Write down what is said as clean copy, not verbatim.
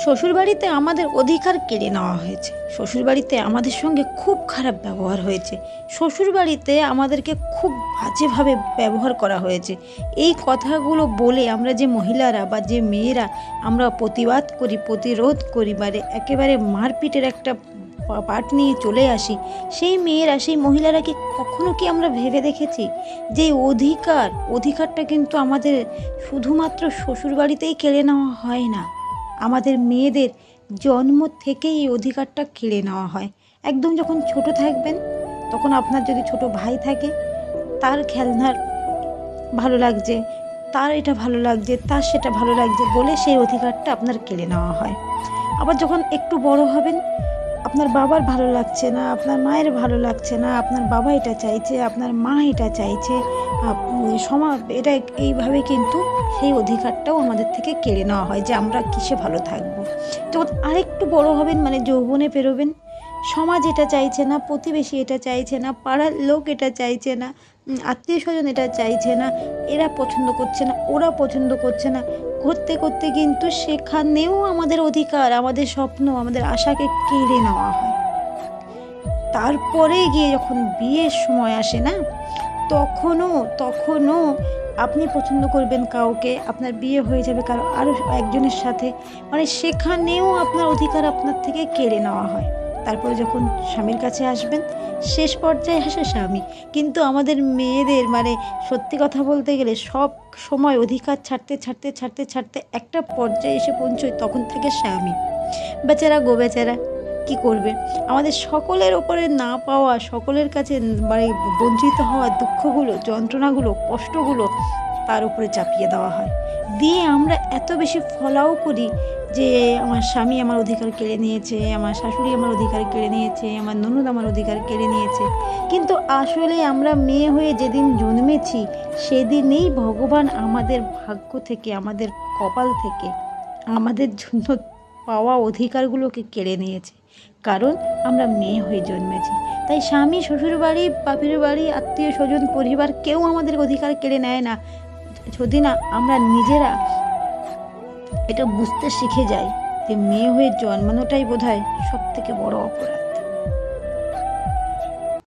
শ্বশুরবাড়িতে আমাদের অধিকার কেড়ে নেওয়া হয়েছে, শ্বশুরবাড়িতে আমাদের সঙ্গে খুব খারাপ ব্যবহার হয়েছে, শ্বশুরবাড়িতে আমাদেরকে খুব বাজেভাবে ব্যবহার করা হয়েছে। এই কথাগুলো বলে আমরা যে মহিলারা বা যে মেয়েরা আমরা প্রতিবাদ করি, প্রতিরোধ করি, একেবারে মারপিটের একটা পাট নিয়ে চলে আসি, সেই মেয়েরা সেই মহিলারা কি কখনো কি আমরা ভেবে দেখেছি যে অধিকারটা কিন্তু আমাদের শুধুমাত্র শ্বশুরবাড়িতেই কেড়ে নেওয়া হয় না, আমাদের মেয়েদের জন্ম থেকেই এই অধিকারটা কেড়ে নেওয়া হয়। একদম যখন ছোট থাকবেন তখন আপনার যদি ছোট ভাই থাকে, তার খেলনার ভালো লাগছে, তার এটা ভালো লাগছে, তার সেটা ভালো লাগছে বলে সেই অধিকারটা আপনার কেড়ে নেওয়া হয়। আবার যখন একটু বড় হবেন, আপনার বাবার ভালো লাগছে না, আপনার মায়ের ভালো লাগছে না, আপনার বাবা এটা চাইছে, আপনার মা এটা চাইছে, সমাজ এটা, এইভাবে কিন্তু সেই অধিকারটাও আমাদের থেকে কেড়ে নেওয়া হয় যে আমরা কিসে ভালো থাকবো। যখন আরেকটু বড় হবেন, যৌবনে পেরোবেন, সমাজ এটা চাইছে না, প্রতিবেশী এটা চাইছে না, পাড়ার লোক এটা চাইছে না, আত্মীয় স্বজন এটা চাইছে না, এরা পছন্দ করছে না, ওরা পছন্দ করছে না, করতে করতে কিন্তু সেখানেও আমাদের অধিকার, আমাদের স্বপ্ন, আমাদের আশাকে কেড়ে নেওয়া হয়। তারপরে গিয়ে যখন বিয়ের সময় আসে না, তখনও আপনি পছন্দ করবেন কাউকে, আপনার বিয়ে হয়ে যাবে আরও একজনের সাথে, সেখানেও আপনার অধিকার আপনার থেকে কেড়ে নেওয়া হয়। তারপরে যখন স্বামীর কাছে আসবেন, শেষ পর্যায়ে আসে স্বামী। কিন্তু আমাদের মেয়েদের সত্যি কথা বলতে গেলে সব সময় অধিকার ছাড়তে একটা পর্যায়ে এসে পৌঁছয়, তখন থেকে স্বামী। বেচারা গো বেচারা, কী করবে? আমাদের সকলের ওপরে না পাওয়া, সকলের কাছে বঞ্চিত হওয়া দুঃখগুলো, যন্ত্রণাগুলো, কষ্টগুলো তার উপরে চাপিয়ে দেওয়া হয়। দিয়ে আমরা এত বেশি ফলাও করি যে আমার স্বামী আমার অধিকার কেড়ে নিয়েছে, আমার শাশুড়ি আমার অধিকার কেড়ে নিয়েছে, আমার ননদ আমার অধিকার কেড়ে নিয়েছে। কিন্তু আসলে আমরা মেয়ে হয়ে যেদিন জন্মেছি, সেদিনেই ভগবান আমাদের ভাগ্য থেকে, আমাদের কপাল থেকে আমাদের জন্য পাওয়া অধিকারগুলোকে কেড়ে নিয়েছে, কারণ আমরা মেয়ে হয়ে জন্মেছি। তাই স্বামী, শ্বশুরবাড়ি, বাপের বাড়ি, আত্মীয় স্বজন, পরিবার কেউ আমাদের অধিকার কেড়ে নেয় না, যদি না আমরা নিজেরা এটা বুঝতে শিখে যাই যে মেয়ে হয়ে জন্মানোটাই বোধহয় সব থেকে বড় অপরাধ।